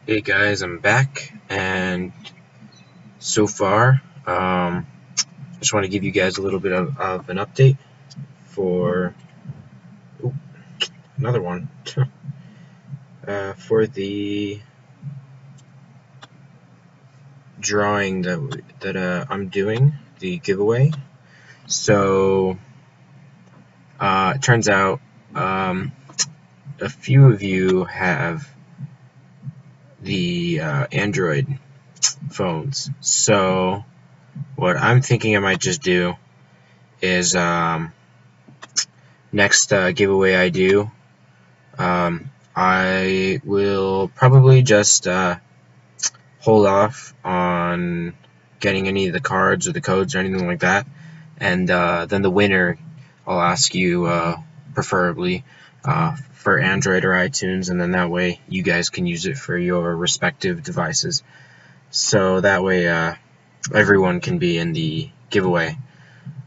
Hey guys, I'm back, and so far, just want to give you guys a little bit of an update for another one for the drawing that I'm doing, the giveaway. So it turns out a few of you have the Android phones. So what I'm thinking I might just do is next giveaway I do. I will probably just hold off on getting any of the cards or the codes or anything like that, and then the winner, I'll ask you preferably for Android or iTunes, and then that way you guys can use it for your respective devices. So that way everyone can be in the giveaway.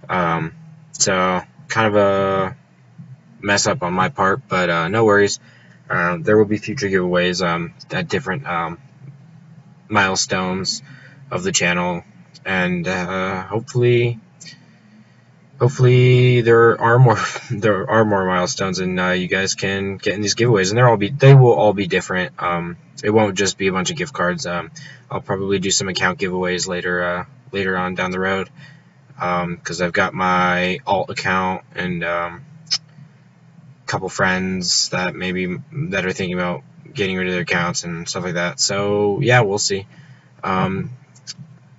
So kind of a mess up on my part, but no worries. There will be future giveaways at different milestones of the channel, and hopefully there are more milestones, and you guys can get in these giveaways, and they will all be different. It won't just be a bunch of gift cards. I'll probably do some account giveaways later on down the road, because I've got my alt account and couple friends that are thinking about getting rid of their accounts and stuff like that. So yeah, we'll see.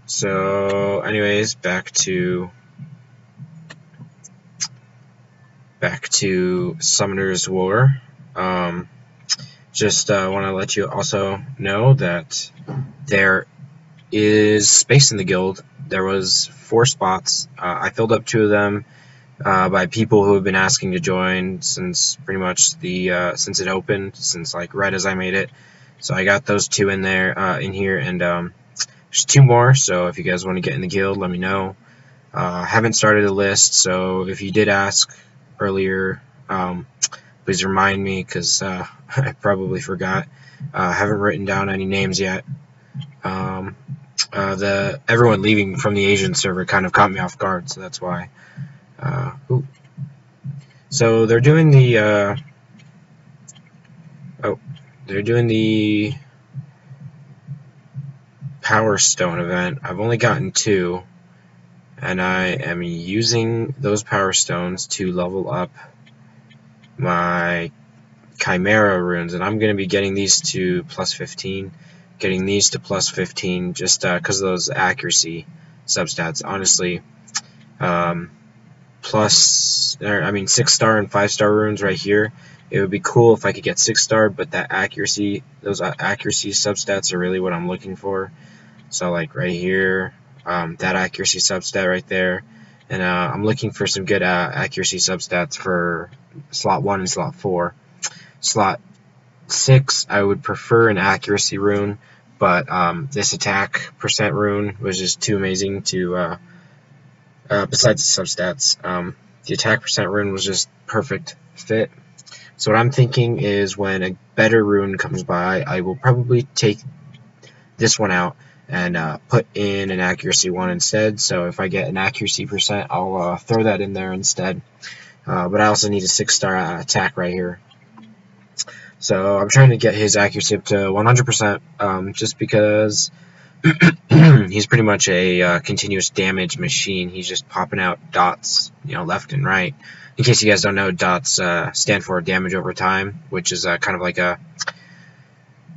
So anyways, back to Summoner's War. Just want to let you also know that there is space in the guild. There was 4 spots. I filled up 2 of them by people who have been asking to join since pretty much since it opened, since like right as I made it. So I got those 2 in there in here, and there's 2 more. So if you guys want to get in the guild, let me know. Haven't started a list, so if you did ask earlier, please remind me, because I probably forgot. Haven't written down any names yet. Everyone leaving from the Asian server kind of caught me off guard, so that's why. So they're doing the Power Stone event. I've only gotten 2, and I am using those Power Stones to level up my Chimera runes, and I'm going to be getting these to plus 15, getting these to plus 15, just because of those accuracy substats. Honestly, 6-star and 5-star runes right here. It would be cool if I could get 6-star, but those accuracy substats are really what I'm looking for. So like right here, that accuracy substat right there, and I'm looking for some good accuracy substats for slot 1 and slot 4. Slot 6, I would prefer an accuracy rune, but this attack percent rune was just too amazing to, besides the substats, the attack percent rune was just perfect fit. So what I'm thinking is, when a better rune comes by, I will probably take this one out and put in an accuracy one instead. So if I get an accuracy percent, I'll throw that in there instead. But I also need a 6-star attack right here. So I'm trying to get his accuracy up to 100%, just because he's pretty much a continuous damage machine. He's just popping out dots, left and right. In case you guys don't know, dots stand for damage over time, which is kind of like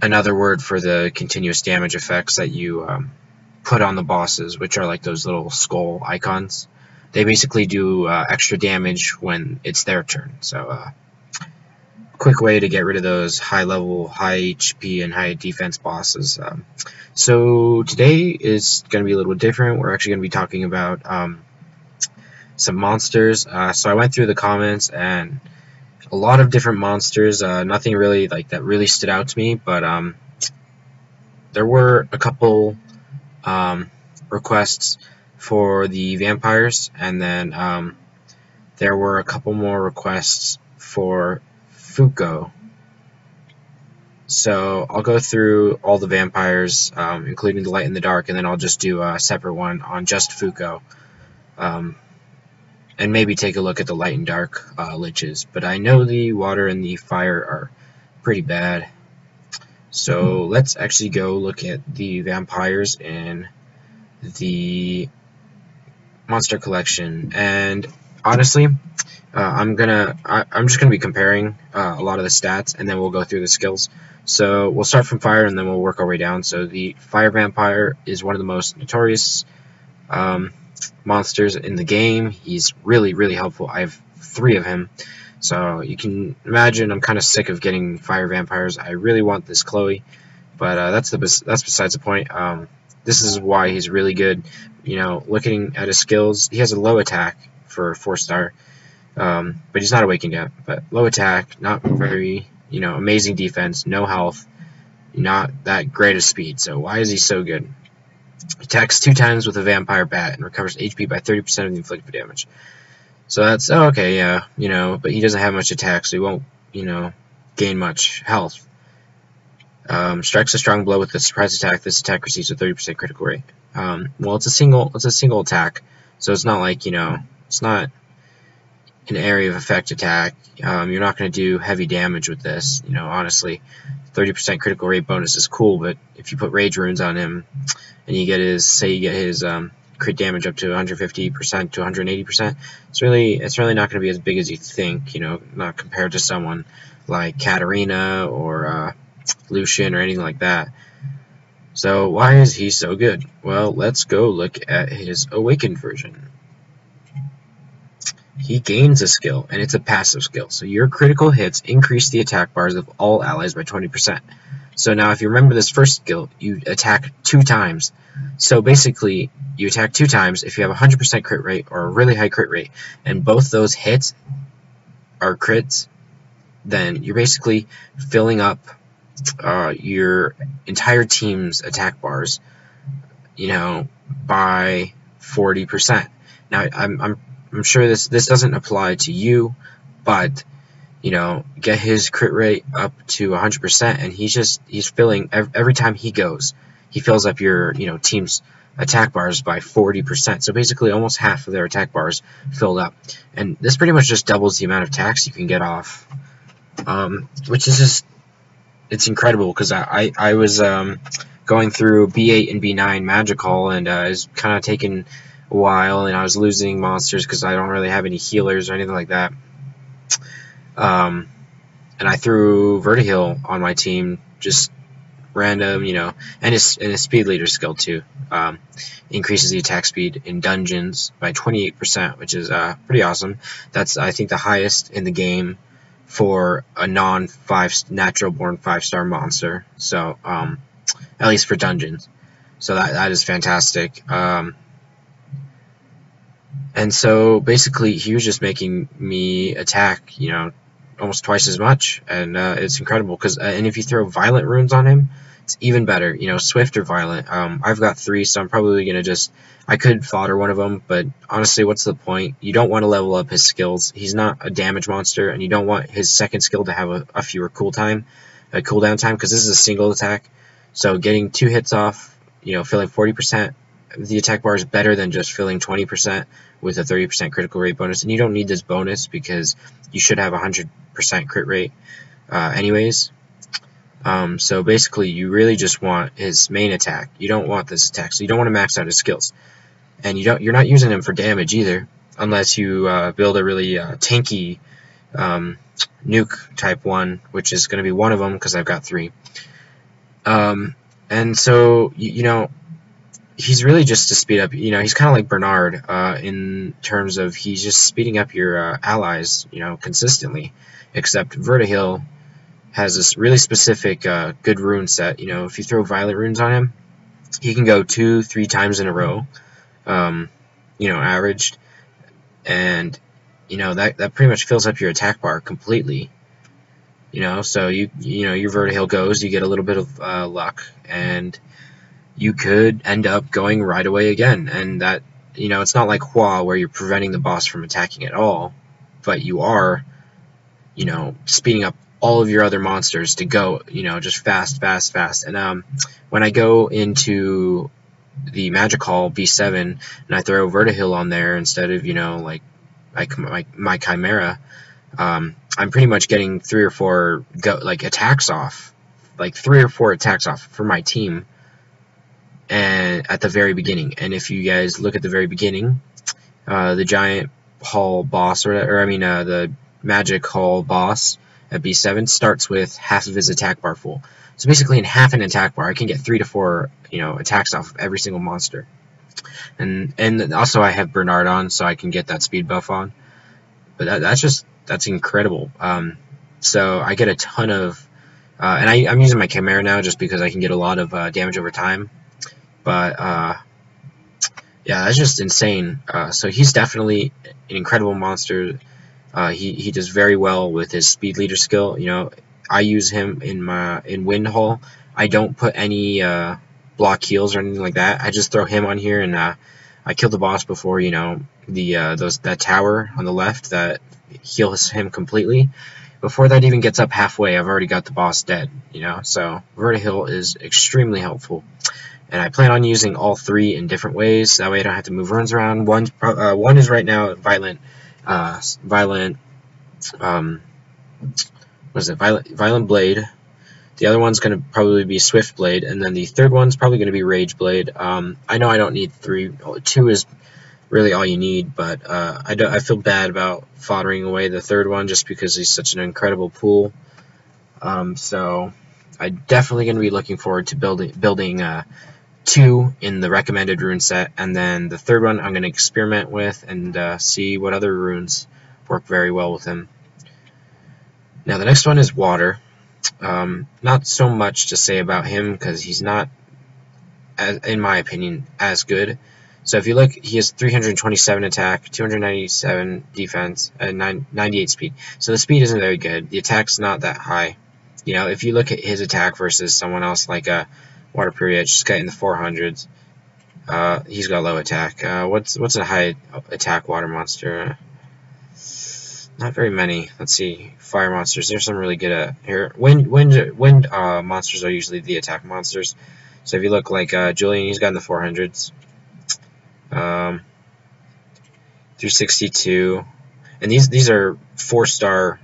another word for the continuous damage effects that you put on the bosses, which are like those little skull icons. They basically do extra damage when it's their turn. So quick way to get rid of those high level, high HP, and high defense bosses. So today is going to be a little bit different. We're actually going to be talking about some monsters. So I went through the comments, and a lot of different monsters. Nothing really like that really stood out to me, but there were a couple requests for the vampires, and then there were a couple more requests for Foucault. So I'll go through all the vampires, including the light and the dark, and then I'll just do a separate one on just Foucault. And maybe take a look at the light and dark liches. But I know the water and the fire are pretty bad. So let's actually go look at the vampires in the monster collection. And honestly, I'm just gonna be comparing a lot of the stats, and then we'll go through the skills. So we'll start from fire, and then we'll work our way down. So the fire vampire is one of the most notorious monsters in the game. He's really helpful. I have 3 of him, so you can imagine I'm kind of sick of getting fire vampires. I really want this Chloe, but that's besides the point. This is why he's really good. You know, looking at his skills, he has a low attack for 4-star, but he's not awakened yet. But low attack, not very, amazing defense, no health, not that great of speed. So why is he so good? Attacks 2 times with a vampire bat and recovers HP by 30% of the inflicted damage. So that's okay, yeah, but he doesn't have much attack, so he won't, gain much health. Strikes a strong blow with a surprise attack. This attack receives a 30% critical rate. Well, it's a single attack, so it's not like it's not an area of effect attack. You're not going to do heavy damage with this. Honestly, 30% critical rate bonus is cool, but if you put rage runes on him and you get his crit damage up to 150% to 180%, it's really not going to be as big as you think. Not compared to someone like Katarina or Lucian or anything like that. So why is he so good? Well, let's go look at his awakened version. He gains a skill, and it's a passive skill. So your critical hits increase the attack bars of all allies by 20%. So now if you remember this first skill, you attack 2 times. So basically, you attack 2 times if you have a 100% crit rate or a really high crit rate, and both those hits are crits, then you're basically filling up your entire team's attack bars, by 40%. Now, I'm sure this doesn't apply to you, but get his crit rate up to 100%, and he's filling every time he goes, he fills up your team's attack bars by 40%. So basically, almost half of their attack bars filled up, and this pretty much just doubles the amount of attacks you can get off, which is just it's incredible. Because I was going through B8 and B9 Magic Hall, and it was kind of taking a while, and I was losing monsters because I don't really have any healers or anything like that. And I threw Vertihil on my team, just random, and his speed leader skill too. Increases the attack speed in dungeons by 28%, which is pretty awesome. That's, I think, the highest in the game for a natural born 5-star monster. So at least for dungeons. So that is fantastic. And so basically he was just making me attack, almost twice as much, and it's incredible. And if you throw violent runes on him, it's even better. Swift or violent. I've got 3, so I'm probably gonna I could fodder one of them, but honestly, what's the point? You don't want to level up his skills. He's not a damage monster, and you don't want his second skill to have a fewer cooldown time, because this is a single attack. So getting 2 hits off, filling 40%. The attack bar is better than just filling 20% with a 30% critical rate bonus, and you don't need this bonus because you should have 100% crit rate anyways. So basically, you really just want his main attack. You don't want this attack, so you don't want to max out his skills, and you're not using him for damage either, unless you build a really tanky nuke type one, which is going to be one of them because I've got 3. And so he's really just to speed up. He's kind of like Bernard in terms of he's just speeding up your allies, consistently. Except Vertihil has this really specific good rune set. If you throw violet runes on him, he can go 2-3 times in a row, averaged, and that pretty much fills up your attack bar completely. So your Vertihil goes, you get a little bit of luck, and you could end up going right away again. And that, it's not like Hua where you're preventing the boss from attacking at all, but you are, speeding up all of your other monsters to go, you know, just fast, fast, fast. And when I go into the Magic Hall B7 and I throw Vertihil on there instead of, you know, like my Chimera, I'm pretty much getting 3 or 4 attacks off, like 3 or 4 attacks off for my team, and at the very beginning. And if you guys look at the very beginning, the Giant Hall boss, or I mean the Magic Hall boss at B7 starts with half of his attack bar full. So basically, in half an attack bar, I can get 3 to 4, you know, attacks off of every single monster. And also I have Bernard on, so I can get that speed buff on. But that's incredible. So I get a ton of, and I'm using my Chimera now just because I can get a lot of damage over time. But yeah, that's just insane. So he's definitely an incredible monster. He does very well with his speed leader skill. You know, I use him in Wind Hall. I don't put any block heals or anything like that. I just throw him on here, and I kill the boss before, you know, that tower on the left that heals him completely. Before that even gets up halfway, I've already got the boss dead, you know. So Vertihil is extremely helpful, and I plan on using all 3 in different ways. That way I don't have to move runs around. One is right now Violent. Violent Blade. The other one's going to probably be Swift Blade, and then the third one's probably going to be Rage Blade. I know I don't need 3. 2 is really all you need, but I feel bad about foddering away the third one just because he's such an incredible pool. So I'm definitely going to be looking forward to building 2 in the recommended rune set, and then the third one I'm going to experiment with and see what other runes work very well with him. Now the next one is Water. Not so much to say about him because he's not, in my opinion, as good. So if you look, he has 327 attack, 297 defense, and 98 speed. So the speed isn't very good. The attack's not that high. You know, if you look at his attack versus someone else like Water Period, just got in the 400s. He's got low attack. What's a high attack water monster? Not very many. Let's see. Fire monsters. There's some really good here. Wind monsters are usually the attack monsters. So if you look like Julian, he's got in the 400s. 362. And these are 4-star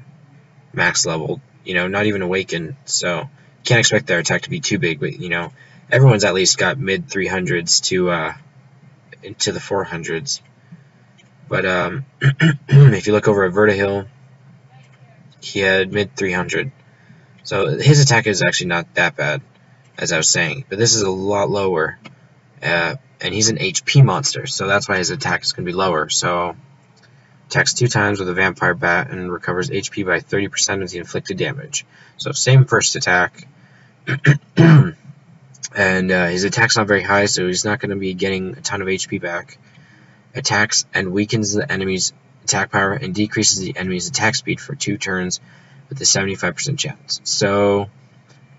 max level. You know, not even awakened. So can't expect their attack to be too big. But you know, everyone's at least got mid 300s to into the 400s. But if you look over at Vertihil, he had mid 300. So his attack is actually not that bad, as I was saying. But this is a lot lower. And he's an HP monster, so that's why his attack is going to be lower. So attacks 2 times with a Vampire Bat and recovers HP by 30% of the inflicted damage. So same first attack. And his attack's not very high, so he's not going to be getting a ton of HP back. Attacks and weakens the enemy's attack power and decreases the enemy's attack speed for 2 turns with a 75% chance. So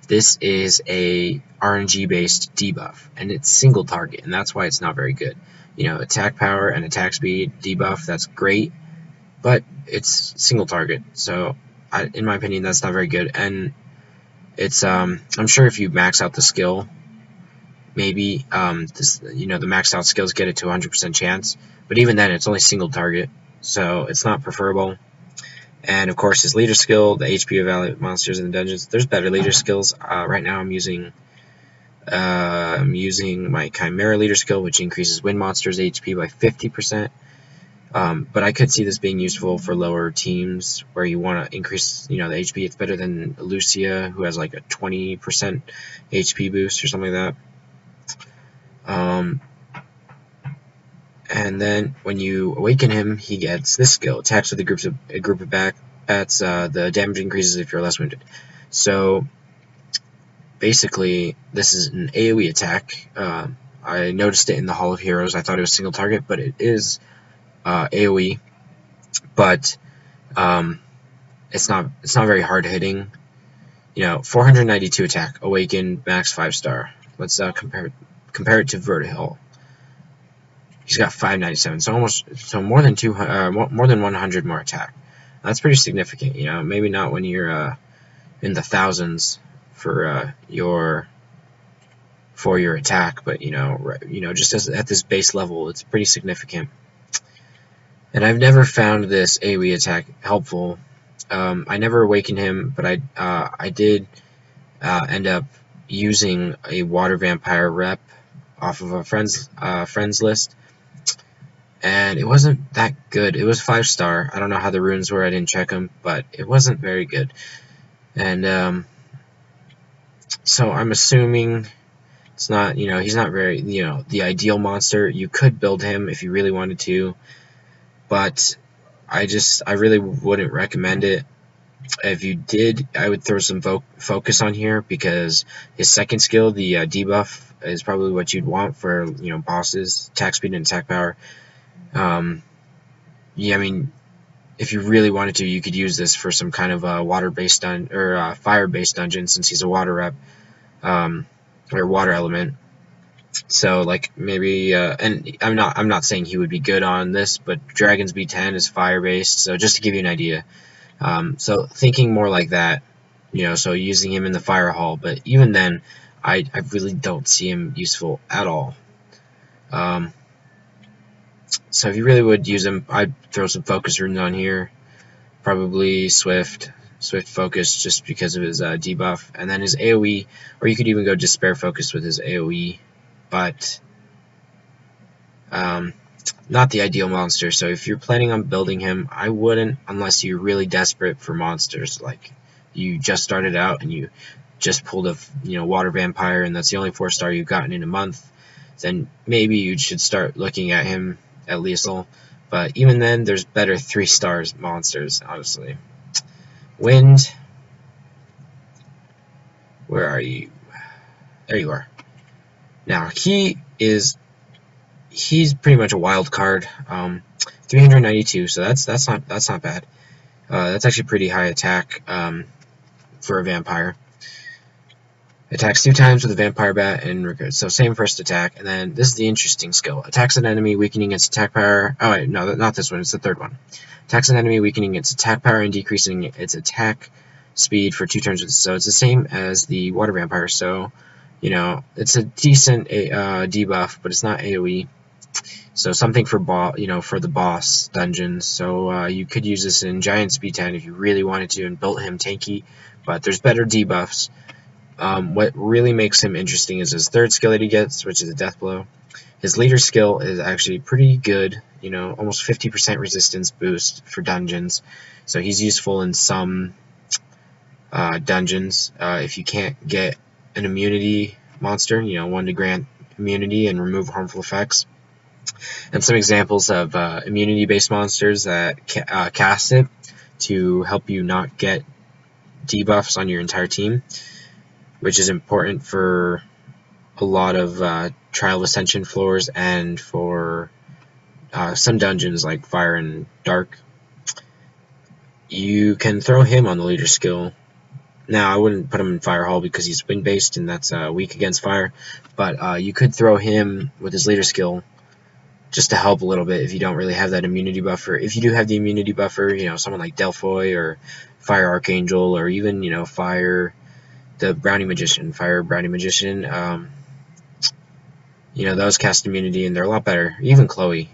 this is a RNG based debuff, and it's single target, and that's why it's not very good. You know, attack power and attack speed debuff, that's great, but it's single target. So in my opinion, that's not very good. And it's I'm sure if you max out the skill, maybe the maxed out skills get it to 100% chance, but even then it's only single target, so it's not preferable. And of course his leader skill, the HP evaluate monsters in the dungeons, there's better leader skills. Right now I'm using my Chimera leader skill, which increases wind monsters HP by 50%. But I could see this being useful for lower teams where you want to increase, you know, the HP. It's better than Lucia, who has like a 20% HP boost or something like that. And then when you awaken him, he gets this skill: attacks with a group of bats. The damage increases if you're less wounded. So basically, this is an AoE attack. I noticed it in the Hall of Heroes. I thought it was single target, but it is AoE. But it's not very hard hitting. You know, 492 attack, awakened, max 5-star. Let's compare it to Vertihil. He's got 597, so more than 100 more attack. That's pretty significant. You know, maybe not when you're in the thousands for your attack, but just at this base level, it's pretty significant. And I've never found this AoE attack helpful. I never awakened him, but I did end up using a water vampire rep off of a friends list, and it wasn't that good. It was 5-star. I don't know how the runes were. I didn't check them, but it wasn't very good. And so I'm assuming it's not, he's not very, the ideal monster. You could build him if you really wanted to, but I really wouldn't recommend it. If you did, I would throw some focus on here, because his second skill, the debuff, is probably what you'd want for bosses, attack speed and attack power. Yeah, I mean, if you really wanted to, you could use this for some kind of water-based or fire-based dungeon, since he's a water rep, or water element. So like maybe, and I'm not saying he would be good on this, but Dragon's B10 is fire-based. So just to give you an idea. So thinking more like that, so using him in the fire hall, but even then, I really don't see him useful at all. So if you really would use him, I'd throw some focus runes on here, probably Swift focus, just because of his debuff, and then his AoE, or you could even go despair focus with his AoE, but not the ideal monster. So if you're planning on building him, I wouldn't, unless you're really desperate for monsters, like you just started out and you just pulled a water vampire and that's the only 4-star you've gotten in a month. Then maybe you should start looking at him at least. But even then, there's better 3-star monsters, honestly. Wind, where are you? There you are. Now he's pretty much a wild card. 392, so that's not bad. That's actually pretty high attack for a vampire. Attacks 2 times with a vampire bat, and so same first attack. And then this is the interesting skill: attacks an enemy, weakening its attack power. Oh wait, no, not this one. It's the third one. Attacks an enemy, weakening its attack power and decreasing its attack speed for 2 turns. So it's the same as the water vampire. So it's a decent debuff, but it's not AoE. So something for for the boss dungeons. So you could use this in Giant Speed 10 if you really wanted to and built him tanky. But there's better debuffs. What really makes him interesting is his third skill that he gets, which is a death blow. His leader skill is actually pretty good. Almost 50% resistance boost for dungeons. So he's useful in some dungeons. If you can't get an immunity monster, one to grant immunity and remove harmful effects. And some examples of immunity-based monsters that cast it to help you not get debuffs on your entire team, which is important for a lot of Trial of Ascension floors and for some dungeons like Fire and Dark. You can throw him on the leader skill. Now, I wouldn't put him in Fire Hall because he's wind-based and that's weak against fire, but you could throw him with his leader skill just to help a little bit if you don't really have that immunity buffer. If you do have the immunity buffer, someone like Delphoy or Fire Archangel, or even, the Brownie Magician, Fire Brownie Magician, those cast immunity and they're a lot better. Even Chloe,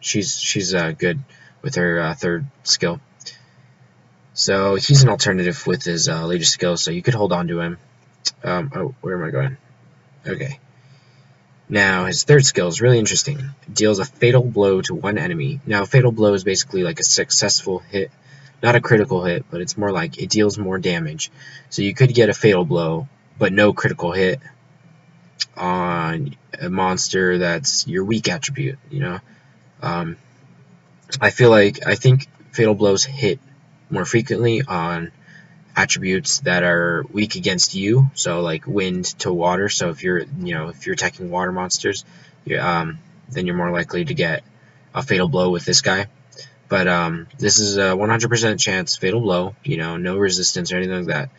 she's good with her third skill. So he's an alternative with his leader skill, so you could hold on to him. Oh, where am I going? Okay. Now, his third skill is really interesting. It deals a fatal blow to one enemy. Now, fatal blow is basically like a successful hit. Not a critical hit, but it's more like it deals more damage. So you could get a fatal blow, but no critical hit on a monster that's your weak attribute, I think fatal blows hit more frequently on attributes that are weak against you, so like wind to water. So if you're attacking water monsters, then you're more likely to get a fatal blow with this guy. But this is a 100% chance fatal blow, no resistance or anything like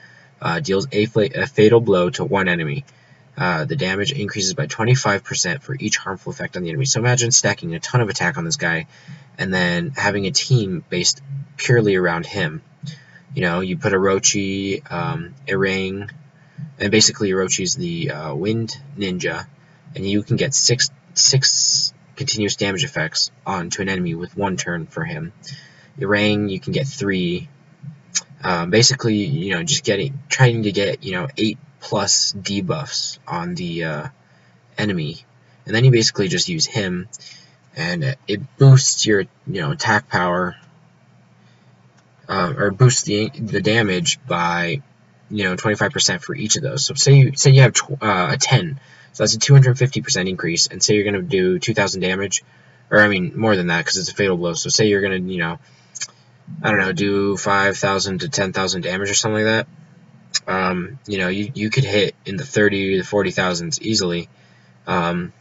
that. Deals a fatal blow to one enemy. The damage increases by 25% for each harmful effect on the enemy. So imagine stacking a ton of attack on this guy and then having a team based purely around him. You know, you put Orochi, Irang, and basically Orochi's the Wind Ninja, and you can get six continuous damage effects onto an enemy with 1 turn for him. Irang, you can get 3. Basically, you know, just trying to get, you know, 8+ debuffs on the enemy, and then you basically just use him, and it boosts your, you know, attack power, or boosts the damage by, you know, 25% for each of those. So say you have a 10, so that's a 250% increase, and say you're going to do 2,000 damage, or I mean more than that because it's a fatal blow. So say you're going to, you know, I don't know, do 5,000 to 10,000 damage or something like that. You know, you could hit in the 30 to 40,000s easily. And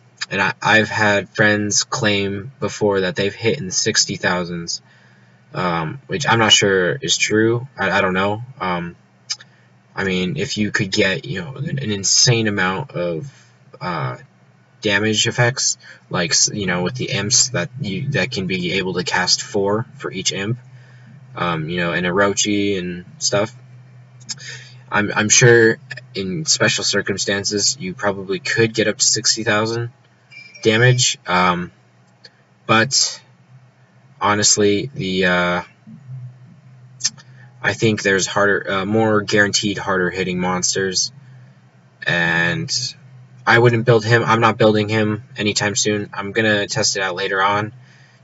I've had friends claim before that they've hit in the 60,000s, which I'm not sure is true. I don't know. I mean, if you could get, you know, an insane amount of damage effects, like, you know, with the imps that can be able to cast 4 for each imp, you know, and Orochi and stuff. I'm sure in special circumstances you probably could get up to 60,000 damage, but honestly, I think there's more guaranteed harder hitting monsters, and I wouldn't build him. I'm not building him anytime soon. I'm gonna test it out later on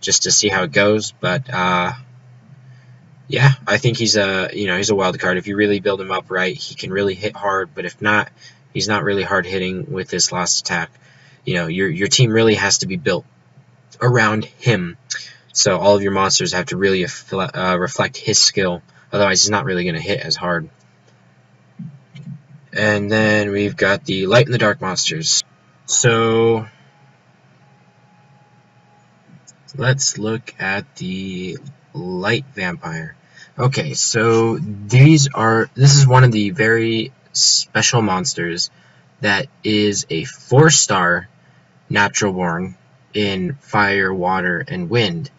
just to see how it goes, but yeah, I think he's a wild card. If you really build him up right, he can really hit hard, but if not, he's not really hard hitting with this last attack. You know, your team really has to be built around him, so all of your monsters have to really reflect his skill. Otherwise, he's not really going to hit as hard. And then we've got the light and the dark monsters. So let's look at the light vampire. Okay, so this is one of the very special monsters that is a 4-star natural born in fire, water, and wind,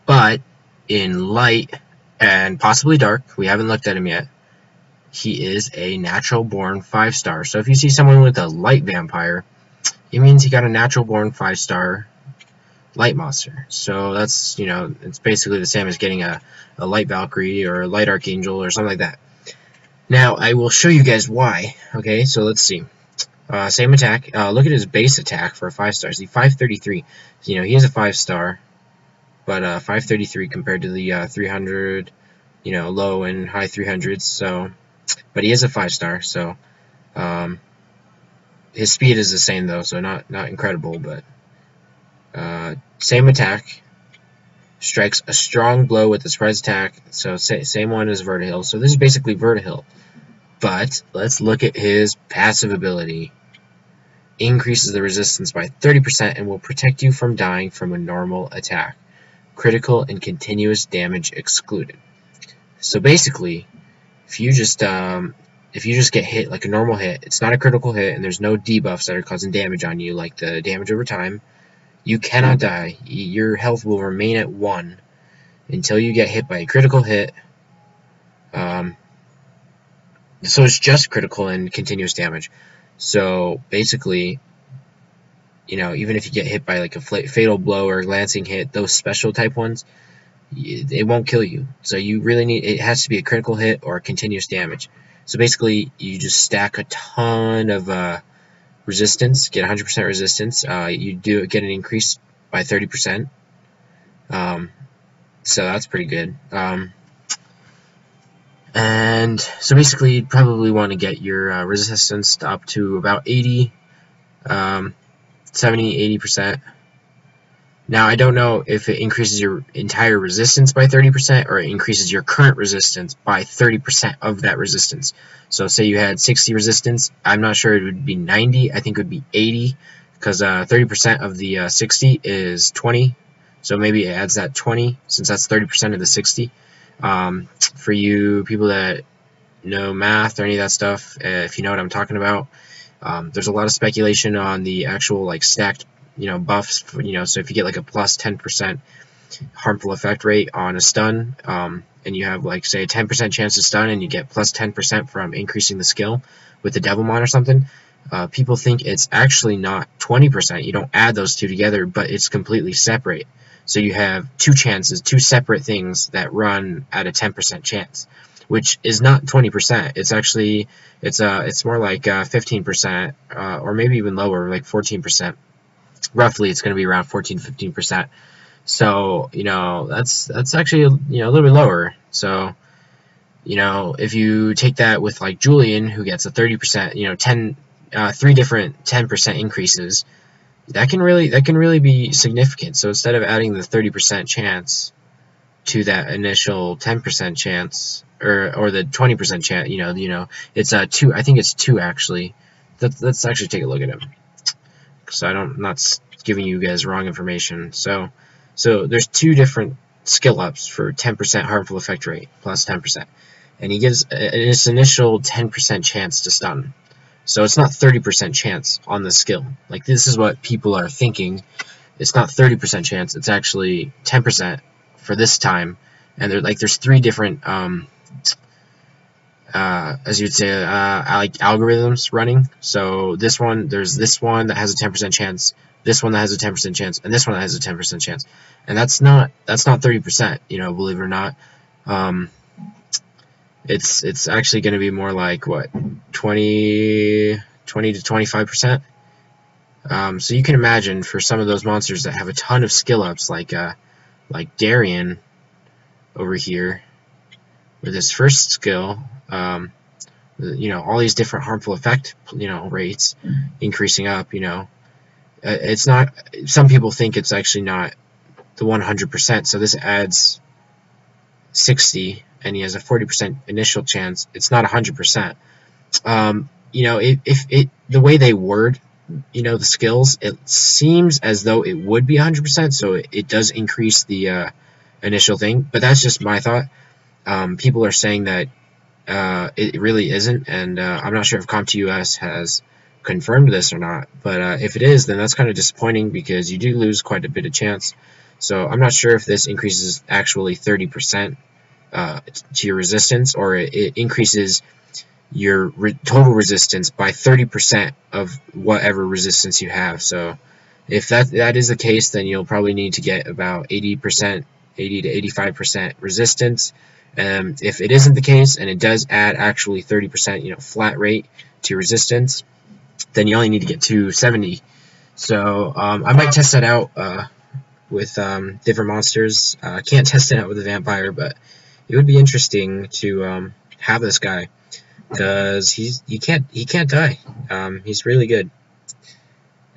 but in light and possibly dark, we haven't looked at him yet, he is a natural born 5-star. So if you see someone with a light vampire, it means he got a natural born 5-star light monster. So that's, you know, it's basically the same as getting a light Valkyrie or a light Archangel or something like that. Now I will show you guys why. Okay, so let's see. Same attack. Look at his base attack for a 5-star. See, 533. So, you know, he is a 5-star, but 533 compared to the 300, you know, low and high 300s. So, but he is a 5-star. So, his speed is the same though, so not incredible, but same attack. Strikes a strong blow with the surprise attack. So same one as Vertihill. So this is basically Vertihill. But let's look at his passive ability. Increases the resistance by 30% and will protect you from dying from a normal attack. Critical and continuous damage excluded. So basically, if you just get hit like a normal hit, it's not a critical hit, and there's no debuffs that are causing damage on you, like the damage over time, you cannot die. Your health will remain at 1 until you get hit by a critical hit. So it's just critical and continuous damage. So basically, you know, even if you get hit by like a fatal blow or a glancing hit, those special type ones, it won't kill you. So you really need, it has to be a critical hit or continuous damage. So basically, you just stack a ton of resistance, get 100% resistance. You do get an increase by 30%. So that's pretty good. And so basically, you'd probably want to get your resistance up to about 80, 70, 80%. Now, I don't know if it increases your entire resistance by 30% or it increases your current resistance by 30% of that resistance. So say you had 60 resistance, I'm not sure it would be 90, I think it would be 80, because 30% of the 60 is 20, so maybe it adds that 20, since that's 30% of the 60. For you people that know math or any of that stuff, if you know what I'm talking about, there's a lot of speculation on the actual like stacked, you know, buffs, you know, so if you get like a plus 10% harmful effect rate on a stun, and you have like say a 10% chance to stun, and you get plus 10% from increasing the skill with the Devilmon or something, people think it's actually not 20%. You don't add those two together, but it's completely separate. So you have two chances, two separate things that run at a 10% chance, which is not 20%. It's actually it's more like 15%, or maybe even lower, like 14%. Roughly, it's going to be around 14-15%. So that's actually a little bit lower. So if you take that with like Julian, who gets a 30%, 3 different 10% increases, that can really be significant. So instead of adding the 30% chance to that initial 10% chance, or the 20% chance, it's 2. I think it's 2 actually. Let's actually take a look at him, so I'm not giving you guys wrong information. So there's 2 different skill ups for 10% harmful effect rate plus 10%, and he gives his initial 10% chance to stun. So it's not 30% chance on the skill. Like, this is what people are thinking. It's not 30% chance. It's actually 10% for this time. And there's 3 different, as you'd say, like algorithms running. So there's this one that has a 10% chance, this one that has a 10% chance, and this one that has a 10% chance. And that's not 30%. Believe it or not. It's actually going to be more like, what, 20 to 25%. So you can imagine, for some of those monsters that have a ton of skill ups, like Darien over here, with his first skill, all these different harmful effect rates increasing up. It's not. Some people think it's actually not the 100%. So this adds 60. And he has a 40% initial chance. It's not 100%. If the way they word, the skills, it seems as though it would be 100%. So it does increase the initial thing. But that's just my thought. People are saying that it really isn't, and I'm not sure if CompTIA has confirmed this or not. But if it is, then that's kind of disappointing, because you do lose quite a bit of chance. So I'm not sure if this increases actually 30%. To your resistance, or it increases your total resistance by 30% of whatever resistance you have. So if that is the case, then you'll probably need to get about 80%, 80 to 85% resistance. If it isn't the case, and it does add actually 30%, flat rate to your resistance, then you only need to get to 70. So I might test that out with different monsters. Can't test it out with a vampire, but it would be interesting to have this guy, because he can't die. He's really good.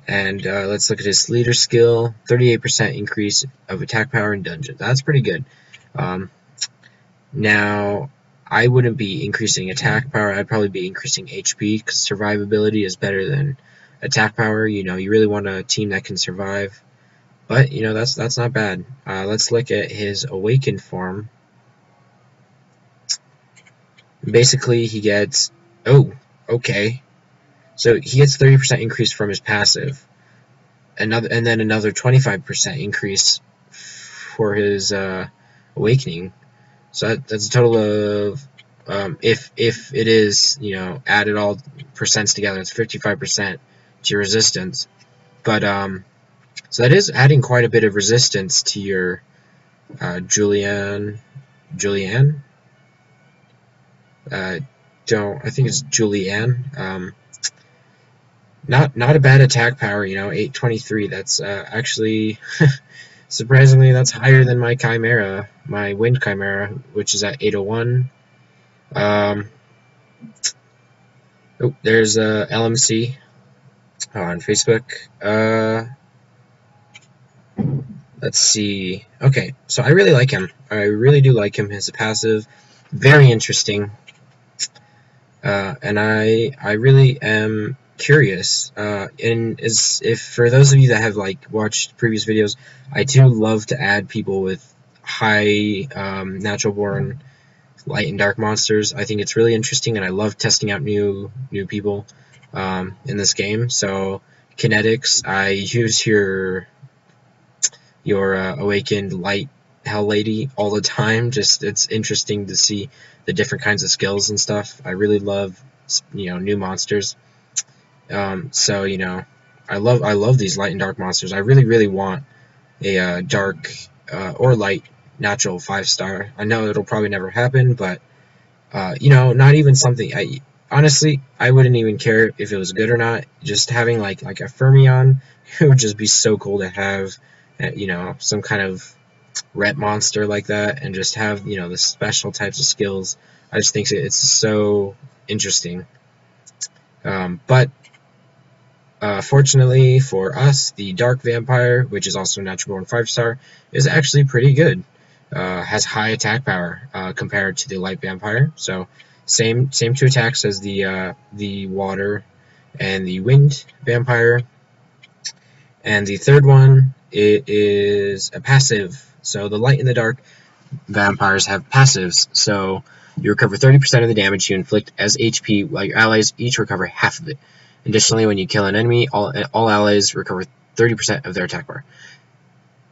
And let's look at his leader skill. 38% increase of attack power in dungeon. That's pretty good. Now, I wouldn't be increasing attack power. I'd probably be increasing HP, because survivability is better than attack power. You really want a team that can survive. But that's not bad. Let's look at his awakened form. Basically, he gets, okay. So he gets 30% increase from his passive, and then another 25% increase for his awakening. So that's a total of, if it is, added all percents together, it's 55% to your resistance. But so that is adding quite a bit of resistance to your Julianne. I think it's Julianne. Not a bad attack power, 823. That's actually surprisingly, that's higher than my Chimera, my Wind Chimera, which is at 801. There's LMC on Facebook. Let's see. Okay, so I really like him. I really do like him. His passive, very interesting. And I really am curious. And if for those of you that have watched previous videos, I do love to add people with high natural born light and dark monsters. I think it's really interesting, and I love testing out new people in this game. So kinetics, I use your awakened light Hell Lady all the time. Just it's interesting to see the different kinds of skills and stuff. I really love new monsters. So I love these light and dark monsters. I really want a dark or light natural 5-star. I know it'll probably never happen, but not even something. Honestly, I wouldn't even care if it was good or not. Just having like a Fermion, it would just be so cool to have, some kind of ret monster like that, and just have the special types of skills. I just think it's so interesting. But fortunately for us, the Dark Vampire, which is also natural born 5-star, is actually pretty good. Has high attack power compared to the Light Vampire. So same 2 attacks as the Water and the Wind Vampire. And the third one, it is a passive. So the Light and the Dark Vampires have passives. So you recover 30% of the damage you inflict as HP, while your allies each recover half of it. Additionally, when you kill an enemy, all allies recover 30% of their attack bar.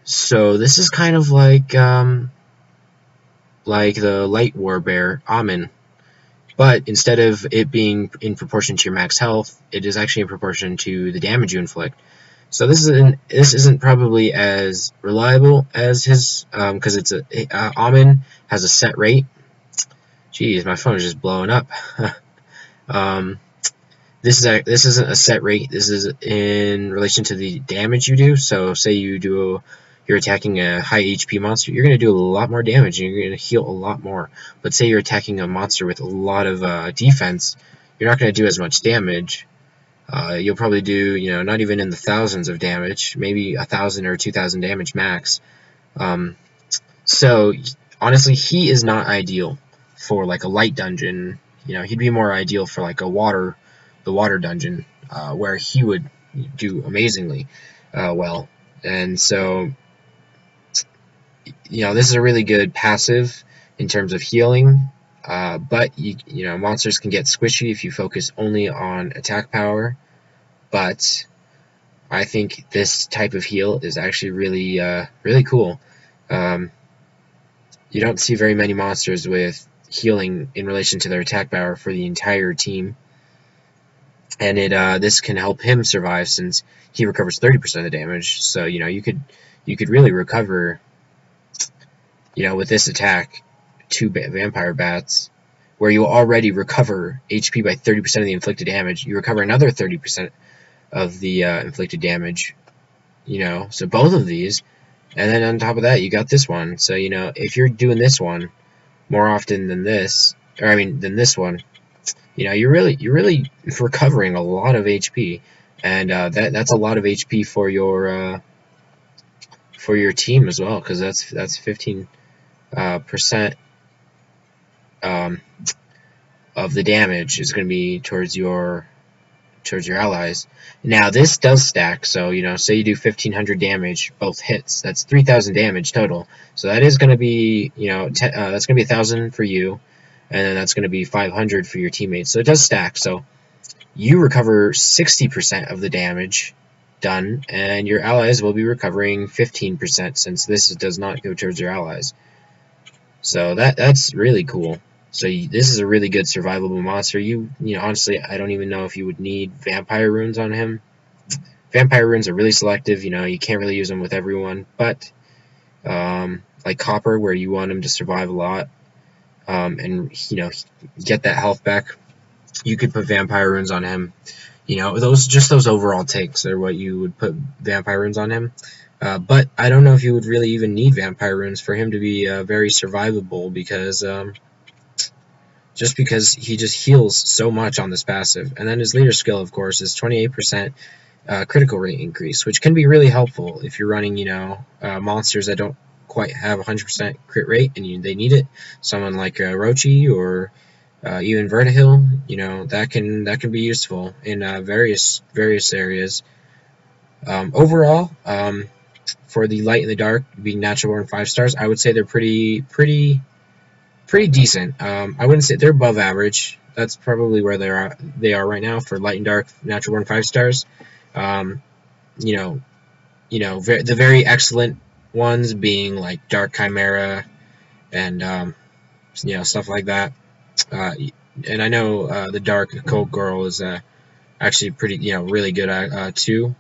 So this is kind of like the Light Warbear Amin, but instead of it being in proportion to your max health, it is actually in proportion to the damage you inflict. So this isn't probably as reliable as his, because it's Amin has a set rate. Jeez, my phone is just blowing up. This isn't a set rate. This is in relation to the damage you do. So say you're attacking a high HP monster, you're going to do a lot more damage and you're going to heal a lot more. But say you're attacking a monster with a lot of defense, you're not going to do as much damage. You'll probably do, not even in the thousands of damage, maybe 1,000 or 2,000 damage max. So honestly, he is not ideal for like a light dungeon. He'd be more ideal for like the water dungeon, where he would do amazingly well. And so, this is a really good passive in terms of healing. But monsters can get squishy if you focus only on attack power. But I think this type of heal is actually really cool. You don't see very many monsters with healing in relation to their attack power for the entire team, and this can help him survive since he recovers 30% of the damage. So you could really recover, with this attack, 2 vampire bats, where you already recover HP by 30% of the inflicted damage. You recover another 30% of the inflicted damage. So both of these, and then on top of that, you got this one. So if you're doing this one more often than this, than this one, you're really recovering a lot of HP, and that's a lot of HP for your team as well, because that's 15% of the damage is going to be towards your allies. Now this does stack, so say you do 1,500 damage both hits, that's 3,000 damage total. So that is going to be that's going to be 1,000 for you, and then that's going to be 500 for your teammates. So it does stack. So you recover 60% of the damage done, and your allies will be recovering 15%, since this does not go towards your allies. So that's really cool. So this is a really good survivable monster. Honestly, I don't even know if you would need vampire runes on him. Vampire runes are really selective. You can't really use them with everyone. But like Copper, where you want him to survive a lot, and get that health back, you could put vampire runes on him. Those overall takes are what you would put vampire runes on him. But I don't know if you would really even need vampire runes for him to be very survivable, because just because he just heals so much on this passive. And then his leader skill, of course, is 28% critical rate increase, which can be really helpful if you're running, monsters that don't quite have 100% crit rate and they need it. Someone like Rochi or even Vertihil, that can be useful in various areas. Overall, for the light and the dark being natural born 5 stars, I would say they're pretty decent. I wouldn't say they're above average. That's probably where they are right now for light and dark natural born 5 stars. The very excellent ones being like Dark Chimera and stuff like that. And I know the Dark Occult Girl is actually pretty, really good too.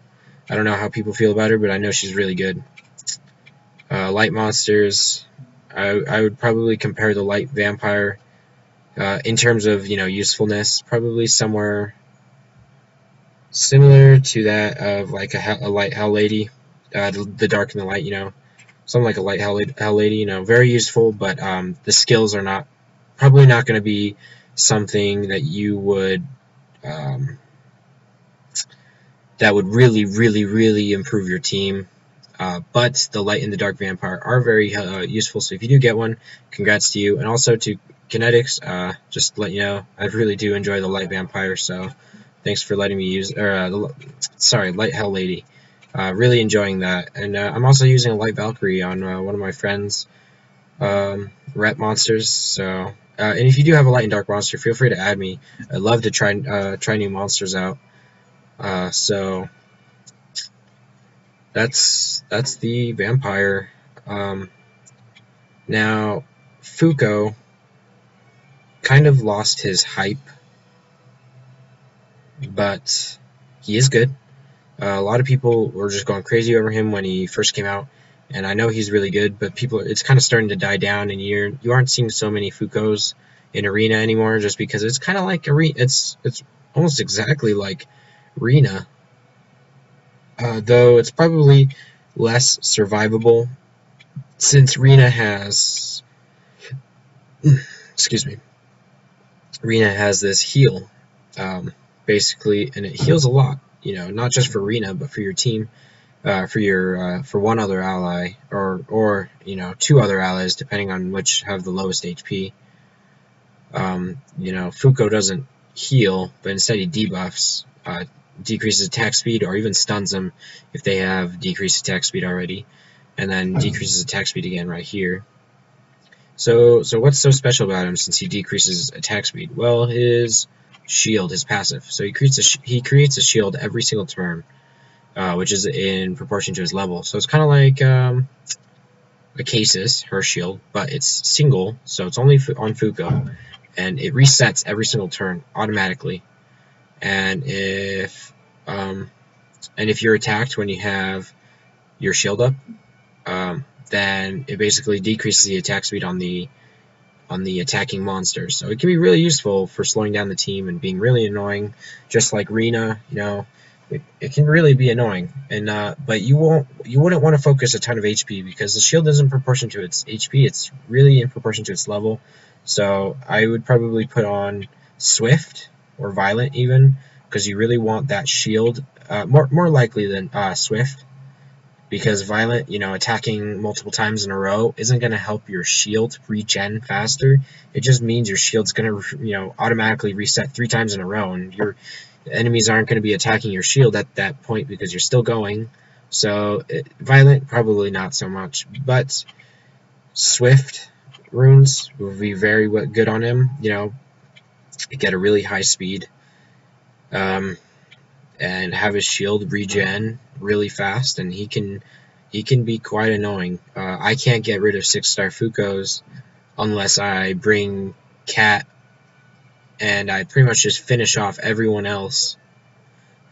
I don't know how people feel about her, but I know she's really good. Light monsters, I would probably compare the light vampire in terms of usefulness, probably somewhere similar to that of like a light hell lady, the dark and the light, something like a light hell lady, very useful, but the skills are probably not going to be something that you would that would really, really, really improve your team. But the light and the dark vampire are very useful, so if you do get one, congrats to you. And also to kinetics, just to let you know, I really do enjoy the light vampire, so thanks for letting me use, light hell lady. Really enjoying that. And I'm also using a light Valkyrie on one of my friends' rep monsters, so and if you do have a light and dark monster, feel free to add me. I'd love to try new monsters out. So that's the vampire. Now Foucault kind of lost his hype, but he is good. A lot of people were just going crazy over him when he first came out, and I know he's really good, but it's kind of starting to die down, and you aren't seeing so many Foucaults in Arena anymore, just because it's kind of like it's almost exactly like Arena, though it's probably less survivable since Rena has Rena has this heal, basically, and it heals a lot, not just for Rena but for your team, for one other ally, or two other allies depending on which have the lowest HP. Foucault doesn't heal, but instead he debuffs, decreases attack speed, or even stuns them if they have decreased attack speed already, and then decreases attack speed again right here. So what's so special about him since he decreases attack speed? Well, his shield, his passive. So he creates a shield every single turn, which is in proportion to his level. So it's kind of like a Casus, her shield, but it's single, so it's only on Foucault, and it resets every single turn automatically. And if you're attacked when you have your shield up, then it basically decreases the attack speed on the attacking monsters. So it can be really useful for slowing down the team and being really annoying, just like Rena. It can really be annoying, and but you wouldn't want to focus a ton of HP because the shield isn't in proportion to its HP. It's really in proportion to its level. So I would probably put on Swift or Violent even, because you really want that shield more likely than Swift, because Violent, attacking multiple times in a row isn't going to help your shield regen faster. It just means your shield's going to automatically reset 3 times in a row, and your enemies aren't going to be attacking your shield at that point because you're still going. So Violent, probably not so much, but Swift runes will be very good on him. Get a really high speed, and have his shield regen really fast, and he can be quite annoying. I can't get rid of 6-star Foucaults unless I bring Cat, and I pretty much just finish off everyone else,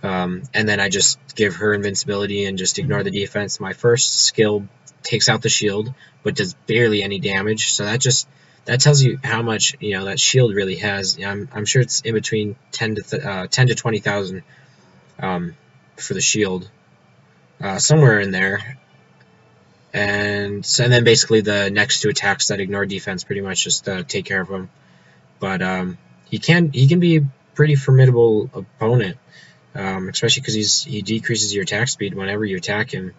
and then I just give her invincibility and just ignore the defense. My first skill takes out the shield, but does barely any damage, so that tells you how much that shield really has. I'm sure it's in between 10 to 20,000 for the shield, somewhere in there. And then basically the next 2 attacks that ignore defense pretty much just take care of him. But he can be a pretty formidable opponent, especially because he decreases your attack speed whenever you attack him.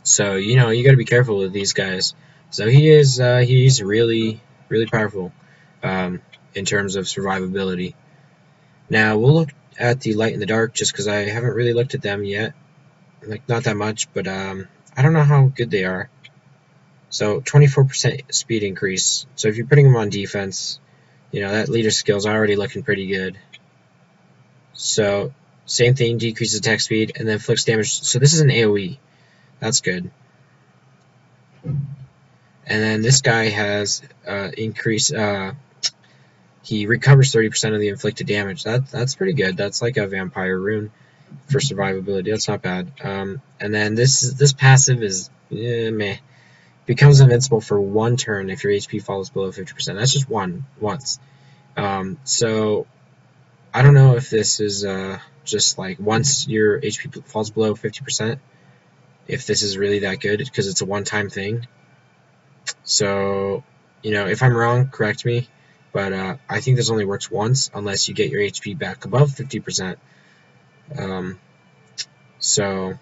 So you got to be careful with these guys. So he's really, really powerful in terms of survivability. Now we'll look at the light and the dark, just because I haven't really looked at them yet, like not that much, but I don't know how good they are. So 24% speed increase. So if you're putting them on defense, that leader skill's already looking pretty good. So same thing, decreases attack speed and then inflicts damage. So this is an AoE. That's good. And then this guy has increased. He recovers 30% of the inflicted damage. That's pretty good. That's like a vampire rune for survivability. That's not bad. And then this passive is meh. Becomes invincible for 1 turn if your HP falls below 50%. That's just once. So I don't know if this is just like once your HP falls below 50%, if this is really that good, because it's a one-time thing. So, if I'm wrong, correct me, but I think this only works once unless you get your HP back above 50%. So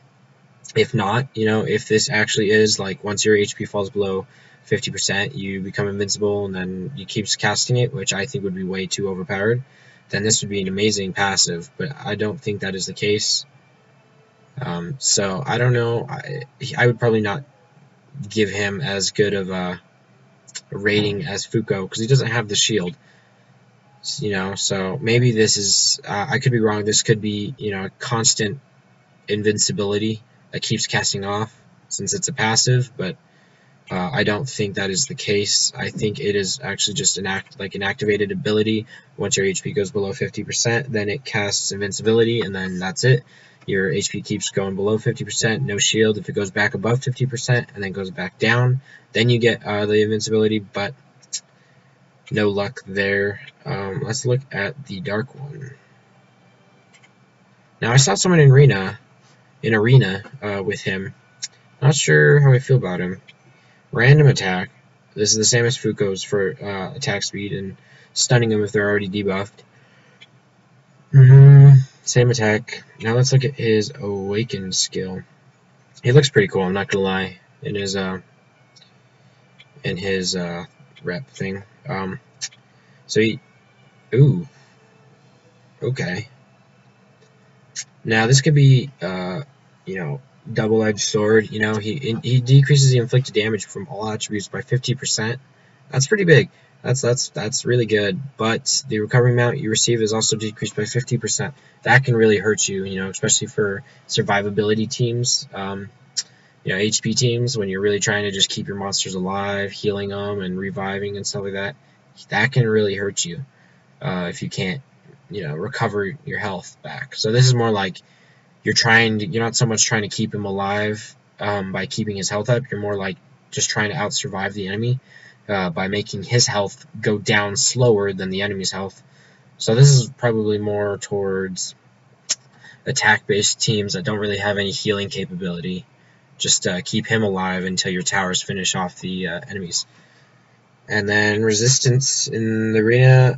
if not, if this actually is like once your HP falls below 50%, you become invincible and then you keep casting it, which I think would be way too overpowered, then this would be an amazing passive, but I don't think that is the case. So I don't know. I would probably not give him as good of a rating as Foucault because he doesn't have the shield. So maybe this is, I could be wrong, this could be, constant invincibility that keeps casting off since it's a passive, but I don't think that is the case. I think it is actually just an activated ability. Once your HP goes below 50%, then it casts invincibility, and then that's it. Your HP keeps going below 50%, no shield. If it goes back above 50% and then goes back down, then you get the invincibility, but no luck there. Let's look at the dark one. Now I saw someone in arena with him. Not sure how I feel about him. Random attack. This is the same as Foucault's for attack speed and stunning them if they're already debuffed. Same attack. Now let's look at his awakened skill. He looks pretty cool, I'm not gonna lie, in his rep thing. Ooh. Okay. Now this could be double-edged sword. He decreases the inflicted damage from all attributes by 50%. That's pretty big. That's really good. But the recovery amount you receive is also decreased by 50%. That can really hurt you. Especially for survivability teams. HP teams, when you're really trying to just keep your monsters alive, healing them and reviving and stuff like that. That can really hurt you if you can't, recover your health back. So this is more like you're not so much trying to keep him alive by keeping his health up. You're more like just trying to out-survive the enemy by making his health go down slower than the enemy's health. So this is probably more towards attack-based teams that don't really have any healing capability. Just keep him alive until your towers finish off the enemies. And then resistance in the arena.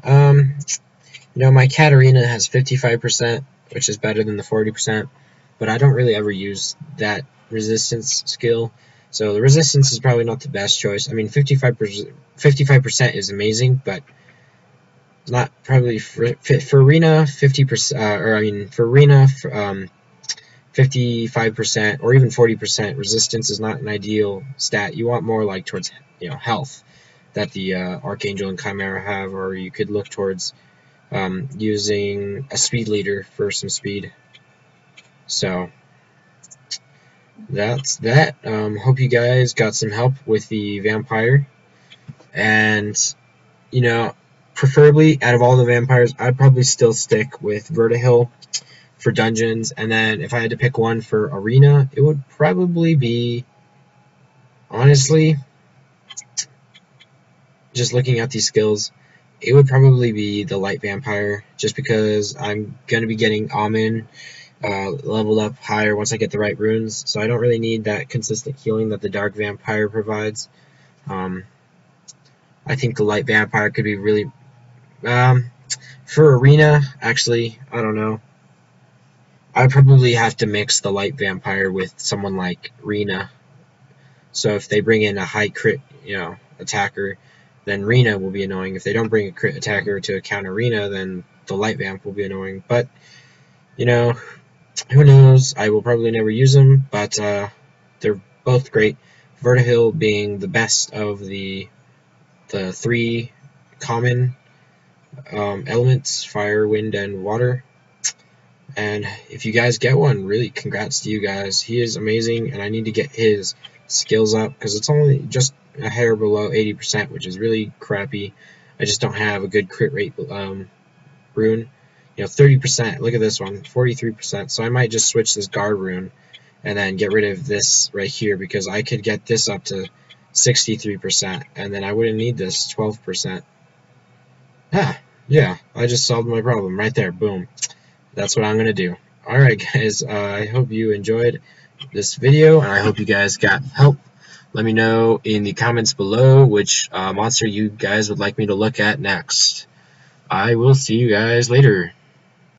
My cat arena has 55%, which is better than the 40%, but I don't really ever use that resistance skill. So the resistance is probably not the best choice. I mean, 55% is amazing, but not probably for arena. 50%, for arena, 55% or even 40% resistance is not an ideal stat. You want more like towards health that the Archangel and Chimera have, or you could look towards using a speed leader for some speed. So that's that. Hope you guys got some help with the vampire. And preferably out of all the vampires, I'd probably still stick with Vertihil for dungeons, and then if I had to pick one for arena, it would probably be, honestly, just looking at these skills, it would probably be the light vampire, just because I'm going to be getting Amen leveled up higher once I get the right runes, so I don't really need that consistent healing that the dark vampire provides. I think the light vampire could be really, for arena, actually, I don't know. I'd probably have to mix the light vampire with someone like Rena. So if they bring in a high crit, attacker, then Rena will be annoying. If they don't bring a crit attacker to counter Rena, then the light vamp will be annoying. But, who knows? I will probably never use them, but they're both great. Vertihil being the best of the 3 common elements, fire, wind, and water. And if you guys get one, really congrats to you guys. He is amazing, and I need to get his skills up, because it's only just a hair below 80%, which is really crappy. I just don't have a good crit rate rune. 30%. Look at this one, 43%. So I might just switch this guard rune and then get rid of this right here, because I could get this up to 63%, and then I wouldn't need this 12%. Yeah, I just solved my problem right there. Boom. That's what I'm gonna do. Alright guys, I hope you enjoyed this video, and I hope you guys got help. Let me know in the comments below which monster you guys would like me to look at next. I will see you guys later.